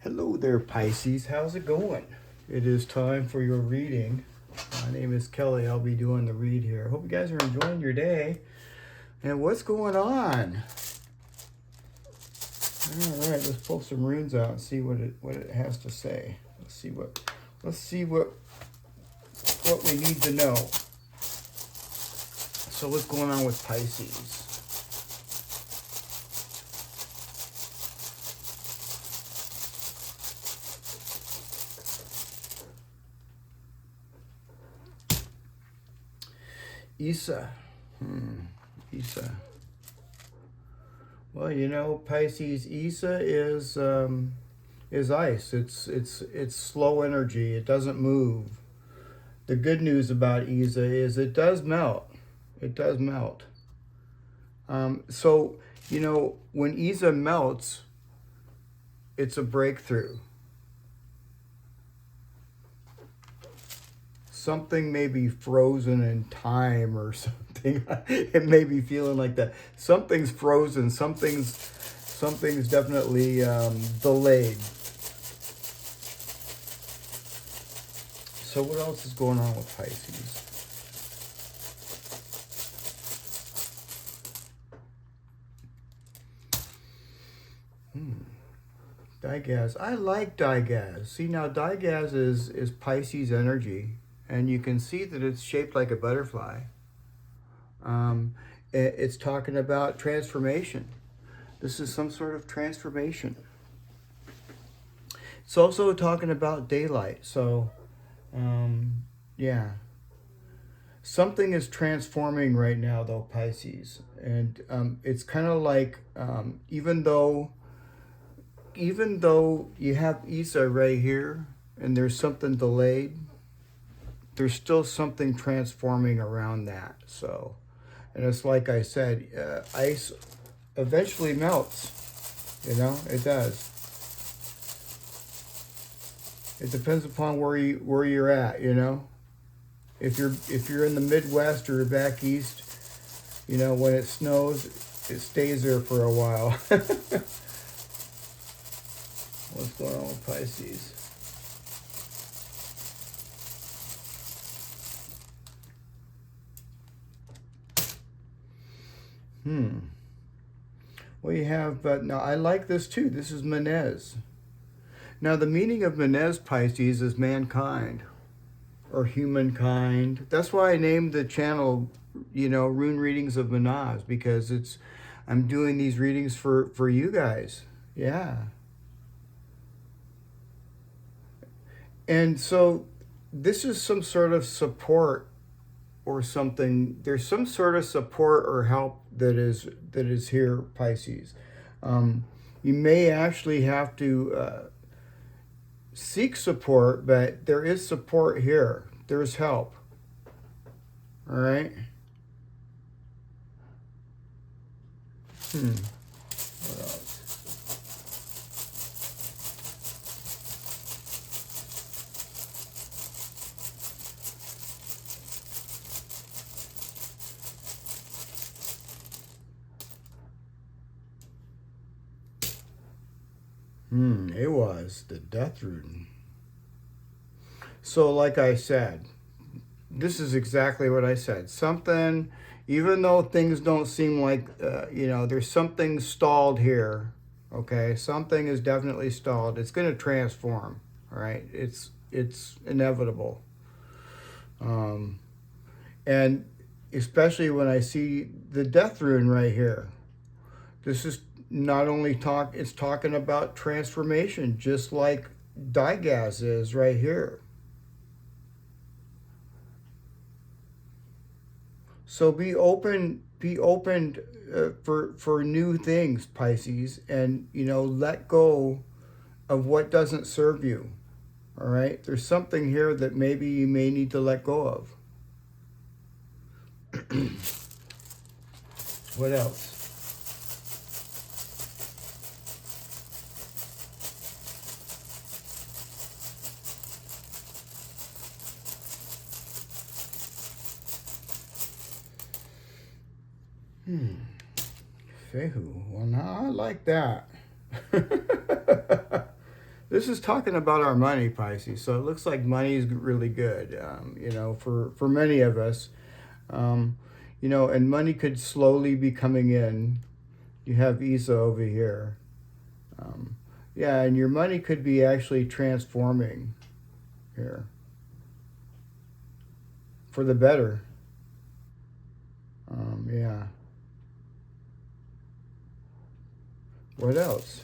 Hello there, Pisces. How's it going? It is time for your reading. My name is Kelly. I'll be doing the read here. Hope you guys are enjoying your day. And what's going on? All right, let's pull some runes out and see what it has to say. Let's see what we need to know. So what's going on with Pisces? Isa. Isa. Well, you know, Pisces, Isa is ice. It's slow energy. It doesn't move. The good news about Isa is it does melt. It does melt. So, you know, when Isa melts, it's a breakthrough. Something may be frozen in time or something. It may be feeling like that. Something's frozen. Something's definitely delayed. So what else is going on with Pisces? Dagaz. I like Dagaz. See, now Dagaz is Pisces energy, and you can see that it's shaped like a butterfly. It's talking about transformation. This is some sort of transformation. It's also talking about daylight. So, yeah. Something is transforming right now, though, Pisces. And it's kind of like, even though you have Isa right here, and there's something delayed, there's still something transforming around that. So, and it's like I said, ice eventually melts. You know, it does. It depends upon where you're at. You know, if you're in the Midwest or back east, you know, when it snows, it stays there for a while. What's going on with Pisces? Well, you have, but now I like this too. This is Menez. Now, the meaning of Menez, Pisces, is mankind or humankind. That's why I named the channel, you know, Rune Readings of Menez, because I'm doing these readings for you guys. Yeah. And so this is some sort of support or something. There's some sort of support or help that is here, Pisces. You may actually have to seek support, but there is support here. There's help. All right. What else? It was the death rune. So like I said, this is exactly what I said. Something, even though things don't seem like, you know, there's something stalled here. Okay, something is definitely stalled. It's going to transform. All right, it's inevitable. And especially when I see the death rune right here. This is not only it's talking about transformation, just like Dagaz is right here. So be open for new things, Pisces, and, you know, let go of what doesn't serve you. All right, there's something here that maybe you may need to let go of. What else? Fehu. Well, now I like that. This is talking about our money, Pisces. So it looks like money is really good, you know, for many of us. You know, and money could slowly be coming in. You have Isa over here. Yeah, and your money could be actually transforming here for the better. Yeah. What else?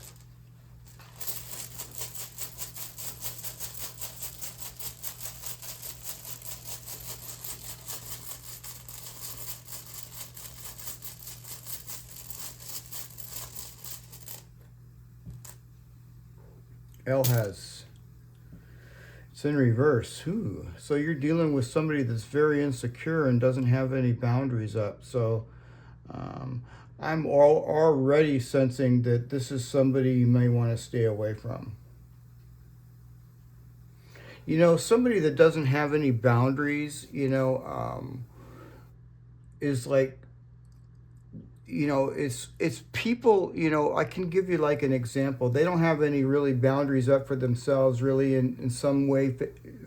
L has. It's in reverse. Ooh. So you're dealing with somebody that's very insecure and doesn't have any boundaries up. So I'm already sensing that this is somebody you may want to stay away from. You know, somebody that doesn't have any boundaries, you know, is like, you know, it's people, you know, I can give you like an example. They don't have any really boundaries up for themselves really in some way,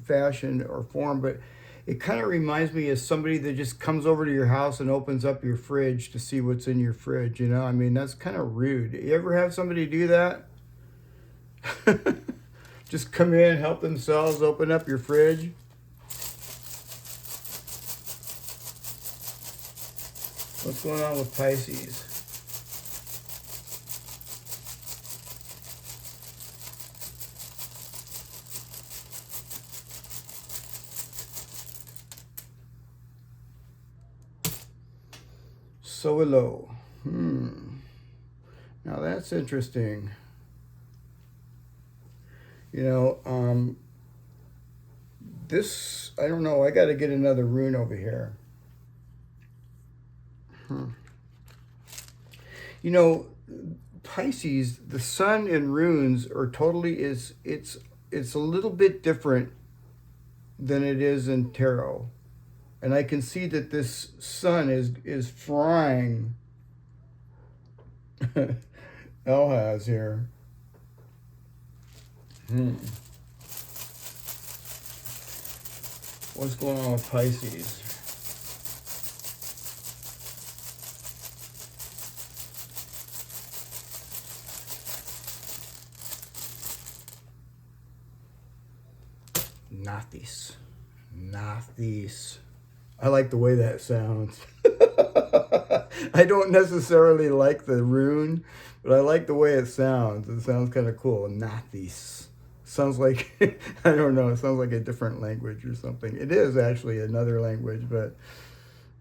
fashion or form, but it kind of reminds me of somebody that just comes over to your house and opens up your fridge to see what's in your fridge, you know? I mean, that's kind of rude. You ever have somebody do that? Just come in, help themselves, open up your fridge? What's going on with Pisces? So low. Now that's interesting. You know, this, I don't know, I got to get another rune over here. You know, Pisces, the sun in runes are totally it's a little bit different than it is in tarot. And I can see that this sun is frying Elhaz here. What's going on with Pisces? Nathis. Nathis. I like the way that sounds. I don't necessarily like the rune, but I like the way it sounds. It sounds kind of cool. Nathis. Sounds like, I don't know, it sounds like a different language or something. It is actually another language, but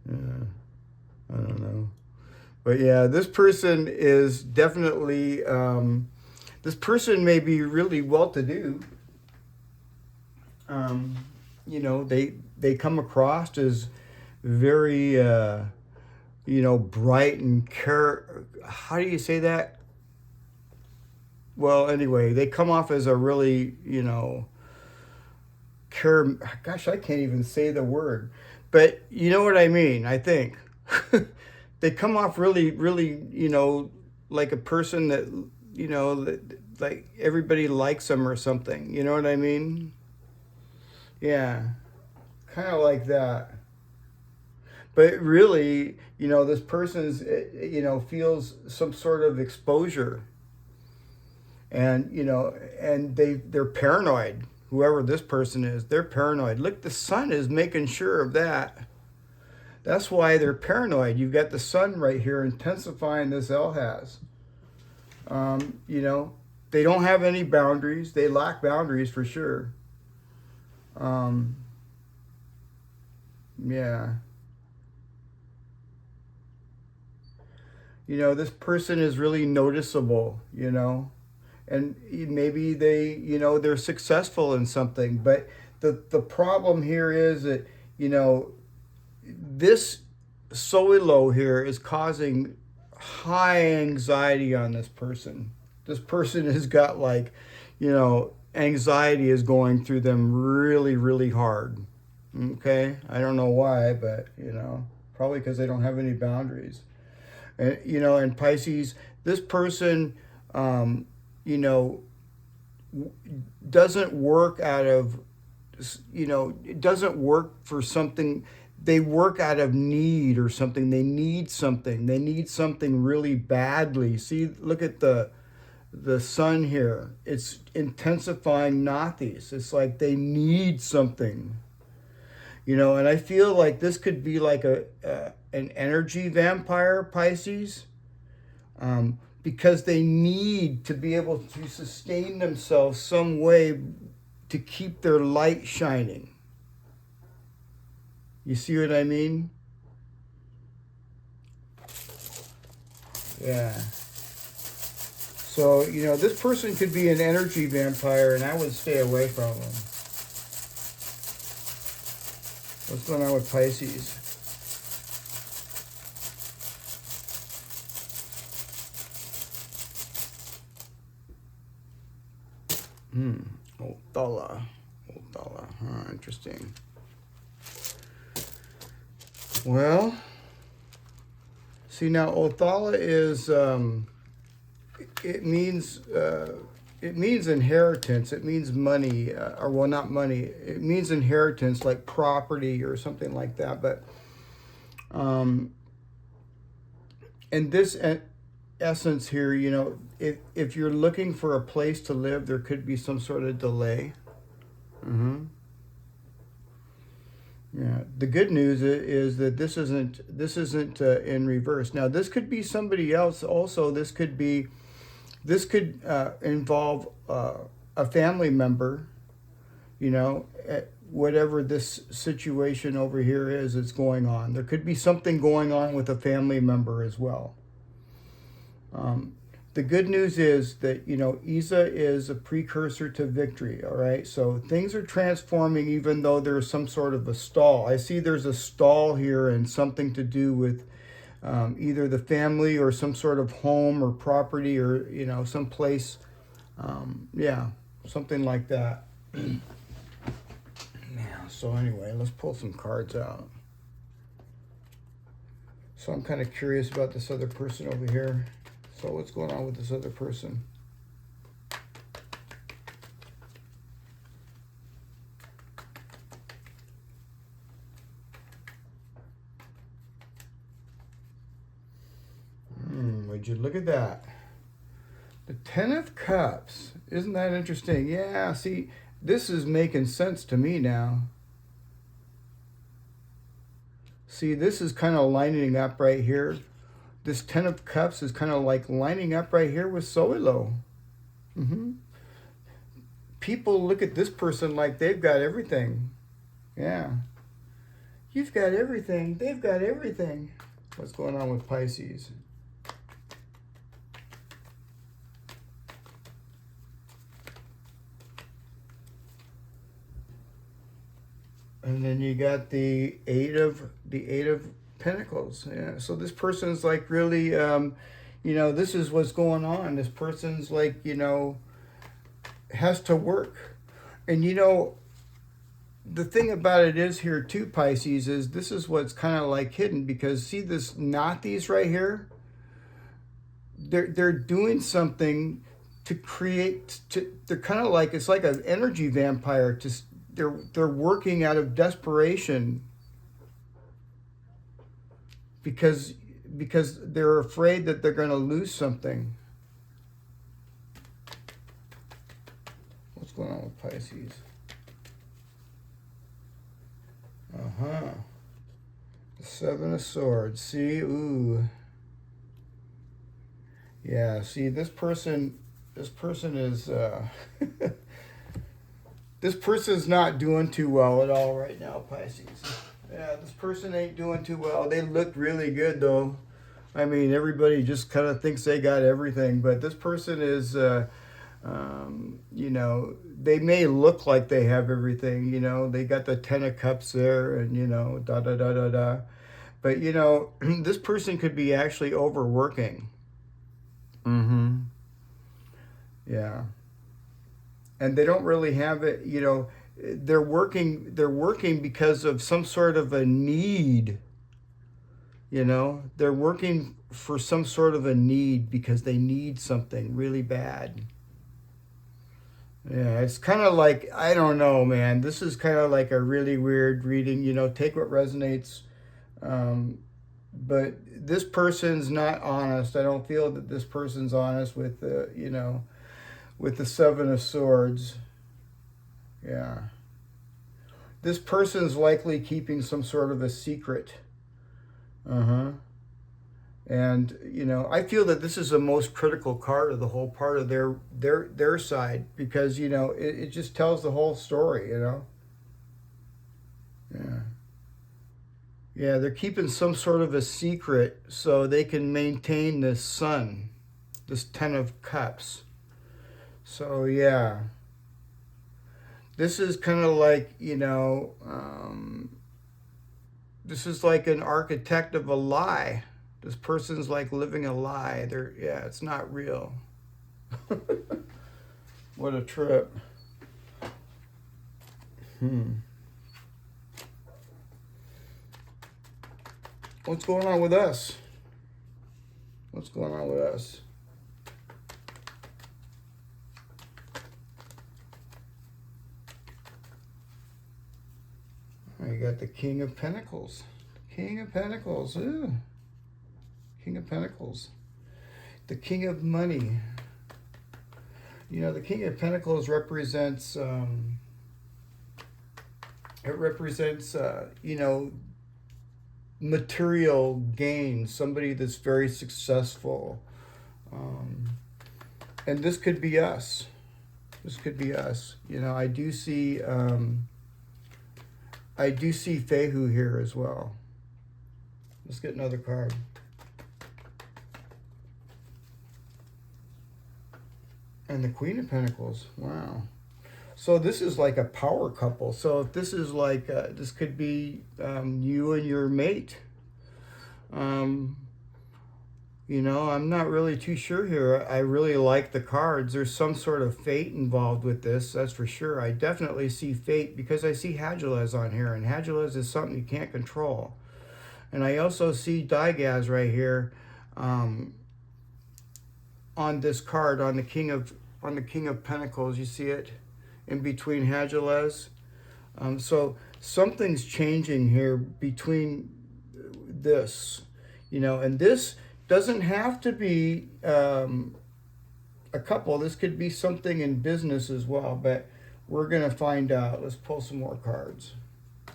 I don't know. But yeah, this person is definitely, this person may be really well-to-do. You know, they come across as very, you know, bright and how do you say that? Well, anyway, they come off as a really, you know, gosh, I can't even say the word, but you know what I mean, I think. They come off really, really, you know, like a person that, you know, that, like everybody likes them or something. You know what I mean? Yeah, kind of like that. But really, you know, this person's, you know, feels some sort of exposure, and you know, and they're paranoid. Whoever this person is, they're paranoid. Look, the sun is making sure of that. That's why they're paranoid. You've got the sun right here intensifying this Elhaz. You know, they don't have any boundaries. They lack boundaries for sure. Yeah. You know, this person is really noticeable, you know, and maybe they, you know, they're successful in something, but the problem here is that, you know, this Soilo here is causing high anxiety on this person. This person has got like, you know, anxiety is going through them really, really hard. Okay? I don't know why, but, you know, probably because they don't have any boundaries. And, you know, and Pisces, this person, you know, doesn't work out of, you know, it doesn't work for something. They work out of need or something. They need something. They need something really badly. See, look at the sun here. It's intensifying Nazis. It's like they need something, you know. And I feel like this could be like an energy vampire, Pisces, because they need to be able to sustain themselves some way to keep their light shining. You see what I mean? Yeah. So, you know, this person could be an energy vampire, and I would stay away from them. What's going on with Pisces? Othala. Othala. Huh, interesting. Well, see now, Othala is it means inheritance. It means money, or well, not money. It means inheritance, like property or something like that. But in this essence here, you know, if you're looking for a place to live, there could be some sort of delay. Yeah. The good news is that this isn't in reverse. Now, this could be somebody else. Also, this could involve a family member. You know, whatever this situation over here is going on. There could be something going on with a family member as well. The good news is that, you know, Isa is a precursor to victory, all right? So things are transforming even though there's some sort of a stall. I see there's a stall here and something to do with either the family or some sort of home or property or, you know, some place. Yeah, something like that. Yeah, so anyway, let's pull some cards out. So I'm kind of curious about this other person over here. So what's going on with this other person? Would you look at that? The Ten of Cups. Isn't that interesting? Yeah, see, this is making sense to me now. See, this is kind of lining up right here. This Ten of Cups is kind of like lining up right here with Solo. People look at this person like they've got everything. Yeah. You've got everything. They've got everything. What's going on with Pisces? And then you got the eight of Pentacles. Yeah. So this person's like really, you know, this is what's going on. This person's like, you know, has to work. And you know, the thing about it is here too, Pisces, is this is what's kind of like hidden, because see this Nazis right here? They're doing something to create, they're kind of like, it's like an energy vampire. They're working out of desperation because they're afraid that they're going to lose something. What's going on with Pisces? The Seven of Swords. See, ooh. Yeah, see, this person is this person's not doing too well at all right now, Pisces. Yeah, this person ain't doing too well. They look really good, though. I mean, everybody just kind of thinks they got everything, but this person is, you know, they may look like they have everything, you know. They got the Ten of Cups there and, you know, da-da-da-da-da. But, you know, this person could be actually overworking. Yeah. And they don't really have it, you know, they're working because of some sort of a need, you know. They're working for some sort of a need because they need something really bad. Yeah, it's kind of like, I don't know, man. This is kind of like a really weird reading, you know, take what resonates. Um, but this person's not honest. I don't feel that this person's honest with the, you know, with the Seven of Swords. Yeah. This person's likely keeping some sort of a secret. Uh-huh. And you know, I feel that this is the most critical card of the whole part of their side, because you know it just tells the whole story. You know, yeah, yeah. They're keeping some sort of a secret so they can maintain this sun, this Ten of Cups. So yeah, this is kind of like, you know, this is like an architect of a lie. This person's like living a lie. They're, yeah, it's not real. What a trip. What's going on with us? What's going on with us? Oh, you got the King of Pentacles. King of Pentacles. Ooh. King of Pentacles. The King of Money. You know, the King of Pentacles represents, you know, material gain, somebody that's very successful. And this could be us. This could be us. You know, I do see Fehu here as well. Let's get another card. And the Queen of Pentacles. Wow. So this is like a power couple. So if this is like, this could be you and your mate. You know, I'm not really too sure here. I really like the cards. There's some sort of fate involved with this, that's for sure. I definitely see fate because I see Hadulez on here, and Hadulez is something you can't control. And I also see Dagaz right here on this card, on the King of Pentacles. You see it in between Hadulez. So something's changing here between this, you know, and this doesn't have to be a couple. This could be something in business as well, but we're going to find out. Let's pull some more cards.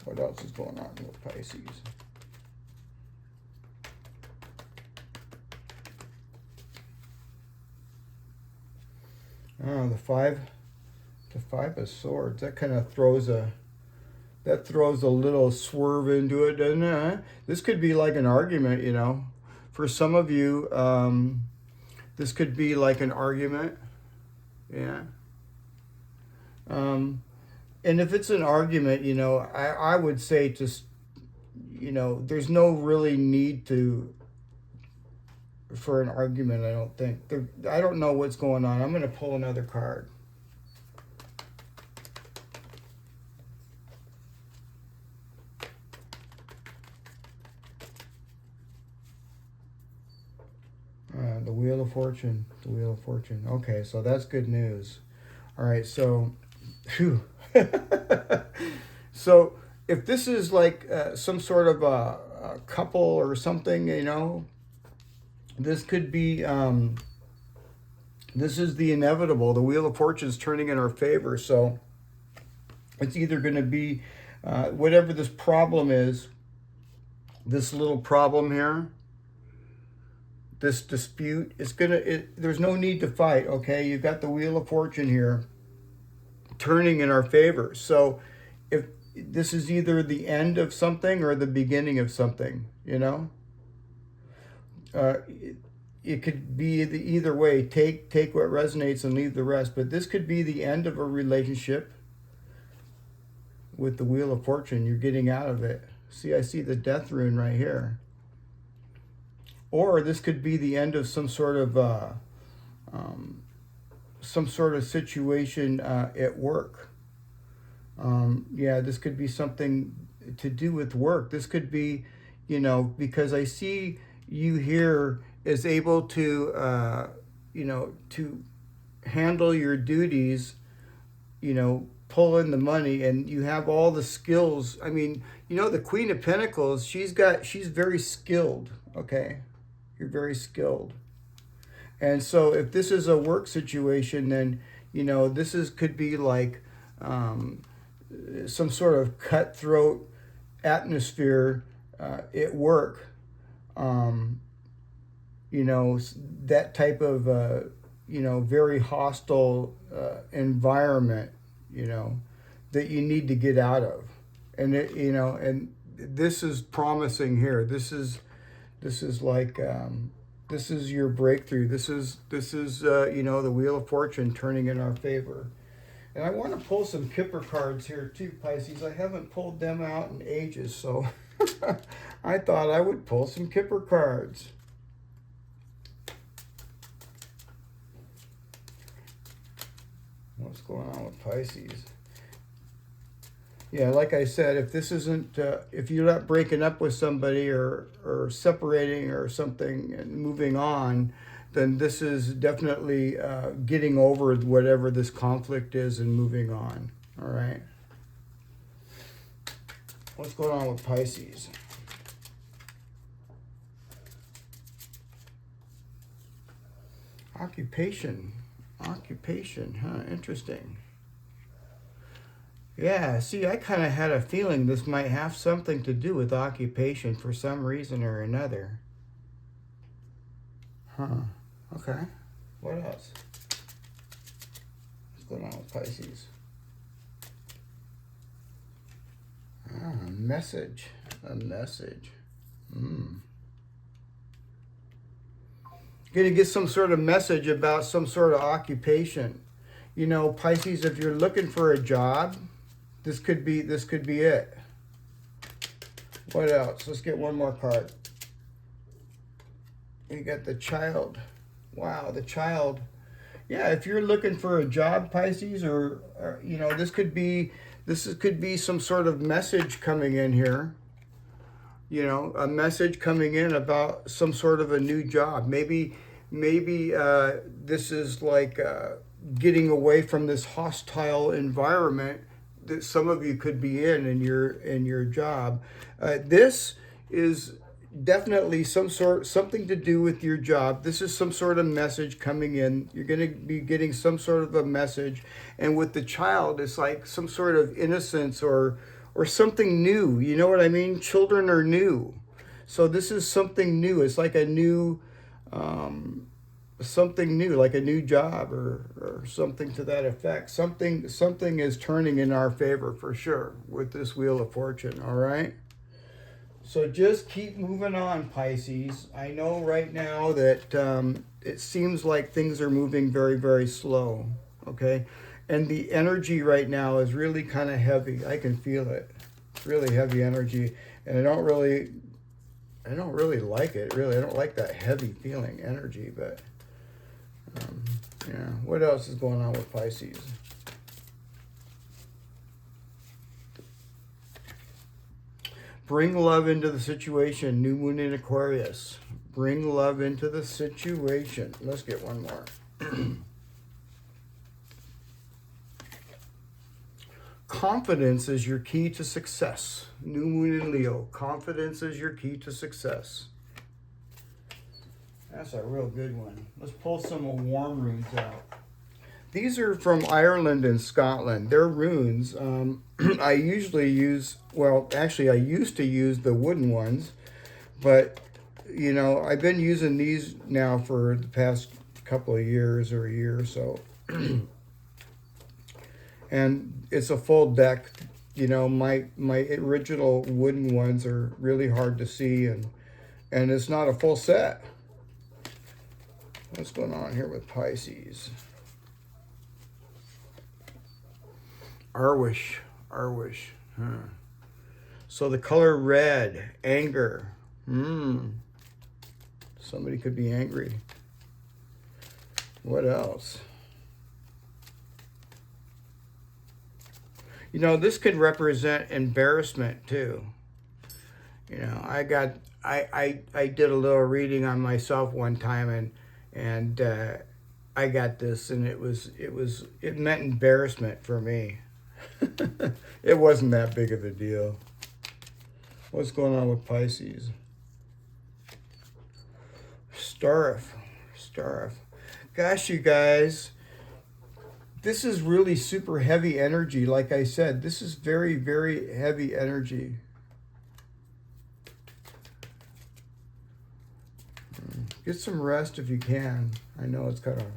What else is going on with Pisces? Oh, the five of swords. That kind of throws a little swerve into it, doesn't it? This could be like an argument, you know. For some of you, this could be like an argument. Yeah. And if it's an argument, you know, I would say just, you know, there's no really need for an argument, I don't think. I don't know what's going on. I'm going to pull another card. The Wheel of Fortune. The Wheel of Fortune. Okay, so that's good news. All right, so, phew. So if this is like some sort of a couple or something, you know, this could be, this is the inevitable. The Wheel of Fortune is turning in our favor. So it's either going to be whatever this problem is, this little problem here, this dispute, there's no need to fight, okay? You've got the Wheel of Fortune here turning in our favor. So if this is either the end of something or the beginning of something, you know? It could be either way. Take what resonates and leave the rest. But this could be the end of a relationship with the Wheel of Fortune. You're getting out of it. See, I see the Death Rune right here. Or this could be the end of some sort of situation at work. Yeah, this could be something to do with work. This could be, you know, because I see you here is able to, you know, to handle your duties you know, pull in the money, and you have all the skills. I mean, you know, the Queen of Pentacles, she's very skilled, okay? You're very skilled. And so if this is a work situation, then, you know, could be like some sort of cutthroat atmosphere at work. You know, that type of, you know, very hostile environment, you know, that you need to get out of. And, you know, and this is promising here. This is like, this is your breakthrough. This is you know, the Wheel of Fortune turning in our favor. And I want to pull some Kipper cards here too, Pisces. I haven't pulled them out in ages, so I thought I would pull some Kipper cards. What's going on with Pisces? Yeah, like I said, if this isn't, if you're not breaking up with somebody or separating or something and moving on, then this is definitely getting over whatever this conflict is and moving on. All right. What's going on with Pisces? Occupation. Occupation, huh? Interesting. Yeah, see, I kind of had a feeling this might have something to do with occupation for some reason or another. Huh. Okay. What else? What's going on with Pisces? Ah, a message. A message. You're going to get some sort of message about some sort of occupation. You know, Pisces, if you're looking for a job, this could be it. What else? Let's get one more card. You got the Child. Wow, the Child. Yeah, if you're looking for a job, Pisces, or you know, this could be some sort of message coming in here. You know, a message coming in about some sort of a new job. Maybe this is like getting away from this hostile environment that some of you could be in your job. This is definitely something to do with your job. This is some sort of message coming in. You're going to be getting some sort of a message, and with the Child, it's like some sort of innocence or something new. You know what I mean? Children are new. So this is something new. It's like a new, something new, like a new job or something to that effect. Something is turning in our favor for sure with this Wheel of Fortune, all right? So just keep moving on, Pisces. I know right now that it seems like things are moving very, very slow, okay? And the energy right now is really kind of heavy. I can feel it. It's really heavy energy. And I don't really like it, really. I don't like that heavy feeling energy, but yeah. What else is going on with Pisces? Bring love into the situation. New moon in Aquarius. Bring love into the situation. Let's get one more. Confidence is your key to success. New moon in Leo. Confidence is your key to success. That's a real good one. Let's pull some warm runes out. These are from Ireland and Scotland. They're runes. I usually use, well, actually I used to use the wooden ones, but, you know, I've been using these now for the past couple of years or a year or so. And it's a full deck. You know, my original wooden ones are really hard to see, and it's not a full set. What's going on here with Pisces? Arwish. Huh. So the color red, anger. Somebody could be angry. What else? You know, this could represent embarrassment too. You know, I did a little reading on myself one time, and I I got this, and it meant embarrassment for me. It wasn't that big of a deal. What's going on with Pisces? Starf. Gosh, you guys, this is really super heavy energy. Like I said, this is very, very heavy energy. Get some rest if you can. I know it's kind of,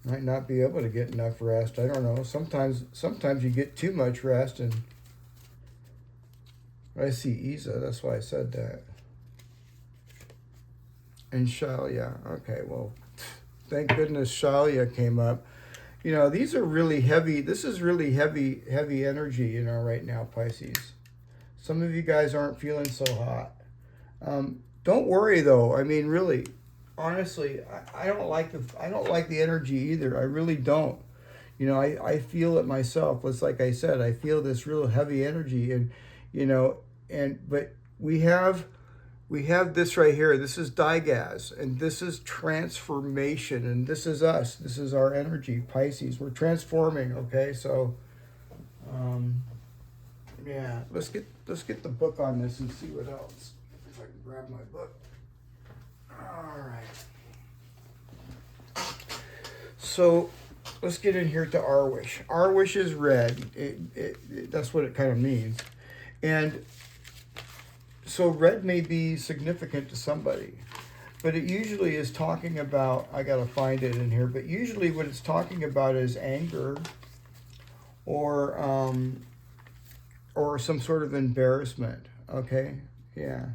might not be able to get enough rest. I don't know. Sometimes you get too much rest, and I see Isa. That's why I said that. And Shalia. Okay, well, thank goodness Shalia came up. You know, these are really heavy. This is really heavy energy, you know, right now, Pisces. Some of you guys aren't feeling so hot. Don't worry though. I mean, really, honestly, I don't like the energy either. I really don't. You know, I feel it myself. It's like I said, I feel this real heavy energy, and you know, but we have this right here. This is Dagaz, and this is transformation, and this is us. This is our energy, Pisces. We're transforming. Okay, so yeah, let's get the book on this and see what else. If I can grab my book. All right. So let's get in here to our wish. Our wish is red. That's what it kind of means. And so red may be significant to somebody, but it usually is talking about, I got to find it in here, but usually what it's talking about is anger or some sort of embarrassment. Okay. Yeah.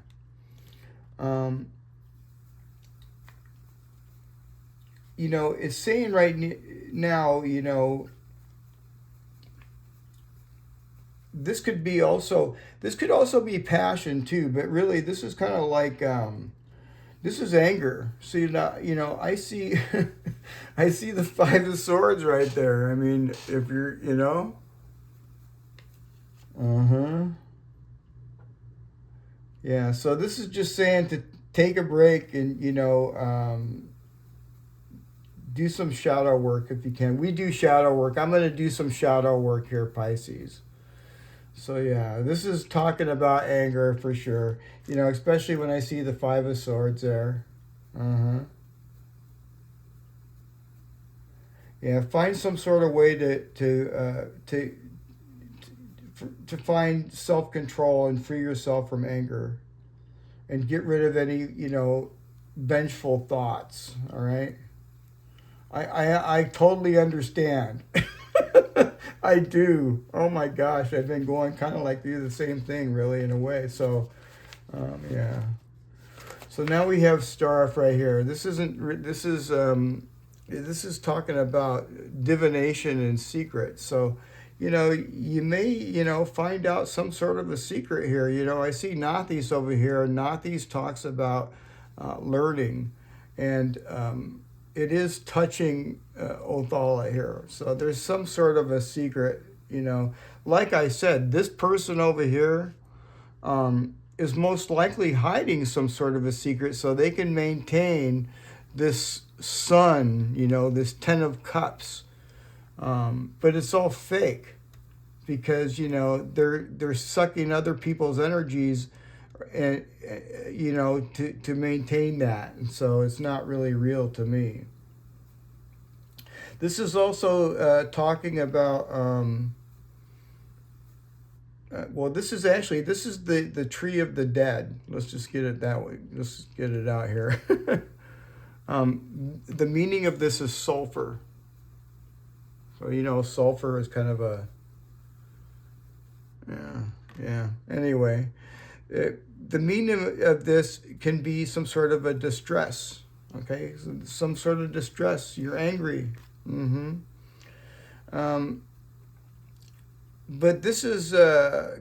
You know, it's saying right now, you know, this could also be passion too, but really this is kind of like, this is anger. So, you know, I see, I see the Five of Swords right there. I mean, if you're, you know, yeah, so this is just saying to take a break and, you know, do some shadow work if you can. We do shadow work. I'm going to do some shadow work here, Pisces. So, yeah, this is talking about anger for sure. You know, especially when I see the Five of Swords there. Yeah, find some sort of way to find self-control and free yourself from anger and get rid of any, you know, vengeful thoughts. All right. I totally understand. I do. Oh my gosh, I've been going kind of like through the same thing, really, in a way. So, yeah. So now we have Starf right here. This is talking about divination and secrets. So, you know, you may, you know, find out some sort of a secret here. You know, I see Nathis over here. Nathis talks about learning, and it is touching Othala here. So there's some sort of a secret, you know. Like I said, this person over here is most likely hiding some sort of a secret so they can maintain this sun, you know, this Ten of Cups. But it's all fake because, you know, they're sucking other people's energies and you know, to maintain that, and so it's not really real to me. This is also talking about well, this is the tree of the dead. Let's just get it that way. Let's get it out here. The meaning of this is sulfur. So, you know, sulfur is kind of a yeah. Anyway, the meaning of this can be some sort of a distress. Okay, some sort of distress. You're angry. But this is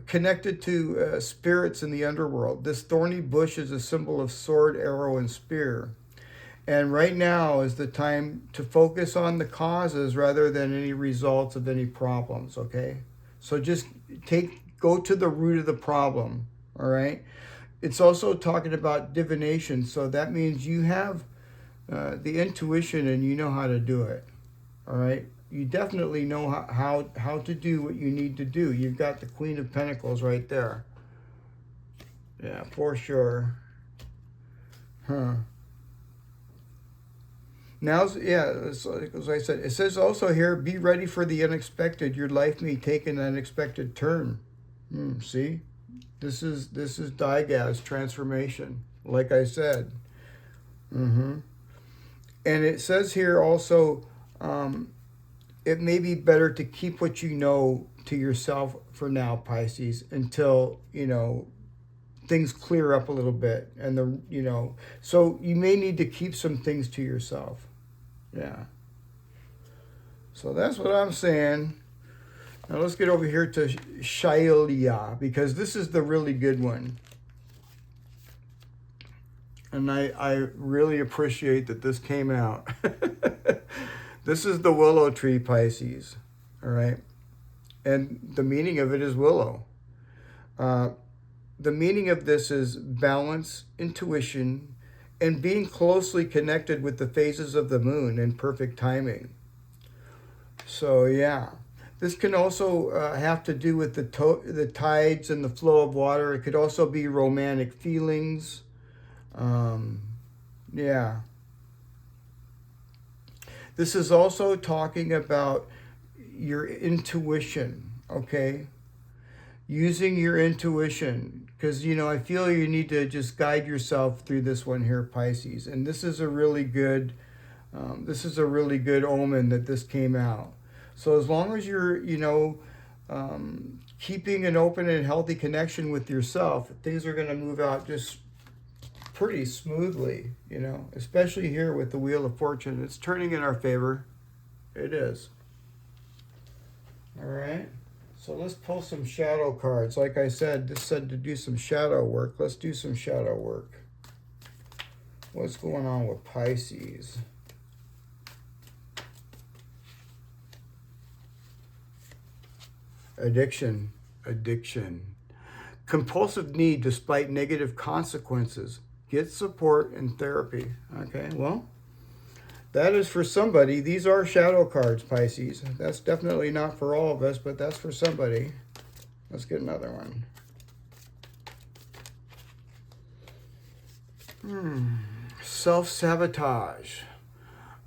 connected to spirits in the underworld. This thorny bush is a symbol of sword, arrow, and spear. And right now is the time to focus on the causes rather than any results of any problems, okay? So just go to the root of the problem, all right? It's also talking about divination. So that means you have the intuition, and you know how to do it. All right. You definitely know how to do what you need to do. You've got the Queen of Pentacles right there. Yeah, for sure. Huh. Now, yeah, as I said, it says also here, be ready for the unexpected. Your life may take an unexpected turn. See? This is Dagaz transformation, like I said. And it says here also, it may be better to keep what you know to yourself for now, Pisces, until, things clear up a little bit. And so you may need to keep some things to yourself. Yeah. So that's what I'm saying. Now let's get over here to Shailia, because this is the really good one. And I really appreciate that this came out. This is the willow tree, Pisces. All right. And the meaning of it is willow. The meaning of this is balance, intuition, and being closely connected with the phases of the moon in perfect timing. So, yeah. This can also have to do with the tides and the flow of water. It could also be romantic feelings. Yeah. This is also talking about your intuition, okay? Using your intuition, because, I feel you need to just guide yourself through this one here, Pisces. And this is a really good omen that this came out. So as long as you're, keeping an open and healthy connection with yourself, things are going to move out just pretty smoothly, especially here with the Wheel of Fortune. It's turning in our favor. It is. All right. So let's pull some shadow cards. Like I said, this said to do some shadow work. Let's do some shadow work. What's going on with Pisces? Addiction. Compulsive need despite negative consequences. Get support and therapy. Okay, well, that is for somebody. These are shadow cards, Pisces. That's definitely not for all of us, but that's for somebody. Let's get another one. Self-sabotage.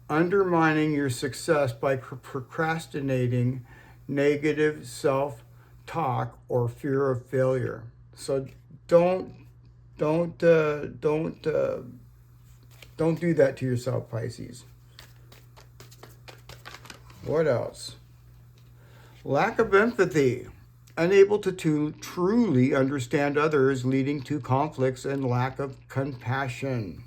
Undermining your success by procrastinating negative self-talk or fear of failure. So don't do that to yourself, Pisces. What else? Lack of empathy. Unable to truly understand others, leading to conflicts and lack of compassion.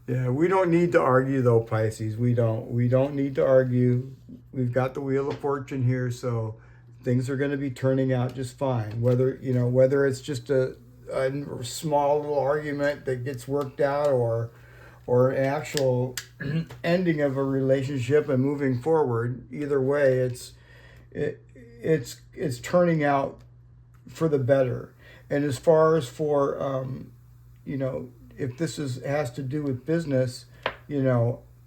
Yeah, we don't need to argue though, Pisces. We don't need to argue. We've got the Wheel of Fortune here, so things are going to be turning out just fine. Whether it's just a small little argument that gets worked out, or an actual ending of a relationship and moving forward. Either way, it's turning out for the better. And as far as for if this has to do with business,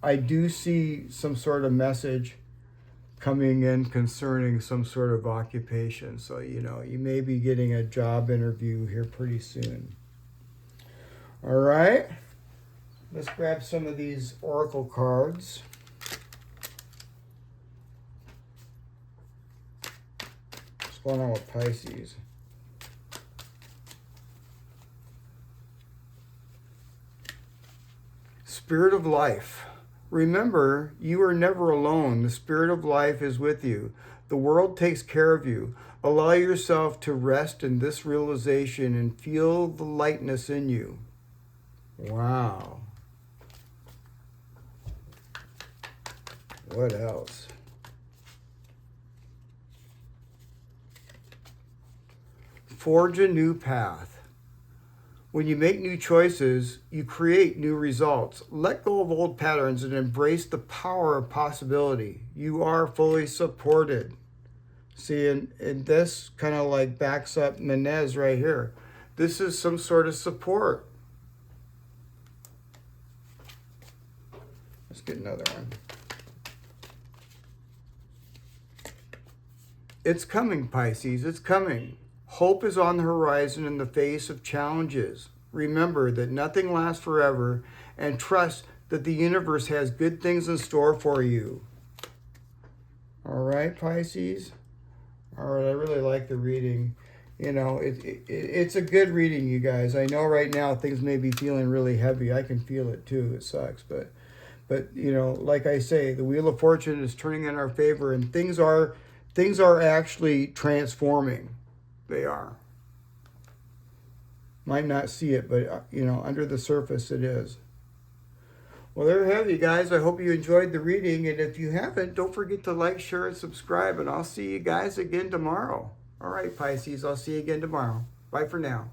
I do see some sort of message coming in concerning some sort of occupation. So, you may be getting a job interview here pretty soon. All right. Let's grab some of these oracle cards. What's going on with Pisces? Spirit of life. Remember, you are never alone. The spirit of life is with you. The world takes care of you. Allow yourself to rest in this realization and feel the lightness in you. Wow. What else? Forge a new path. When you make new choices, you create new results. Let go of old patterns and embrace the power of possibility. You are fully supported. See, and this kind of like backs up Menez right here. This is some sort of support. Let's get another one. It's coming, Pisces. It's coming. Hope is on the horizon in the face of challenges. Remember that nothing lasts forever, and trust that the universe has good things in store for you. All right, Pisces? All right, I really like the reading. You know, it's a good reading, you guys. I know right now things may be feeling really heavy. I can feel it too. It sucks. But you know, like I say, the Wheel of Fortune is turning in our favor, and things are actually transforming. They are. Might not see it, but you know, under the surface it is. Well, there you have it, you guys. I hope you enjoyed the reading, and if you haven't, don't forget to like, share, and subscribe, and I'll see you guys again tomorrow. All right, Pisces, I'll see you again tomorrow. Bye for now.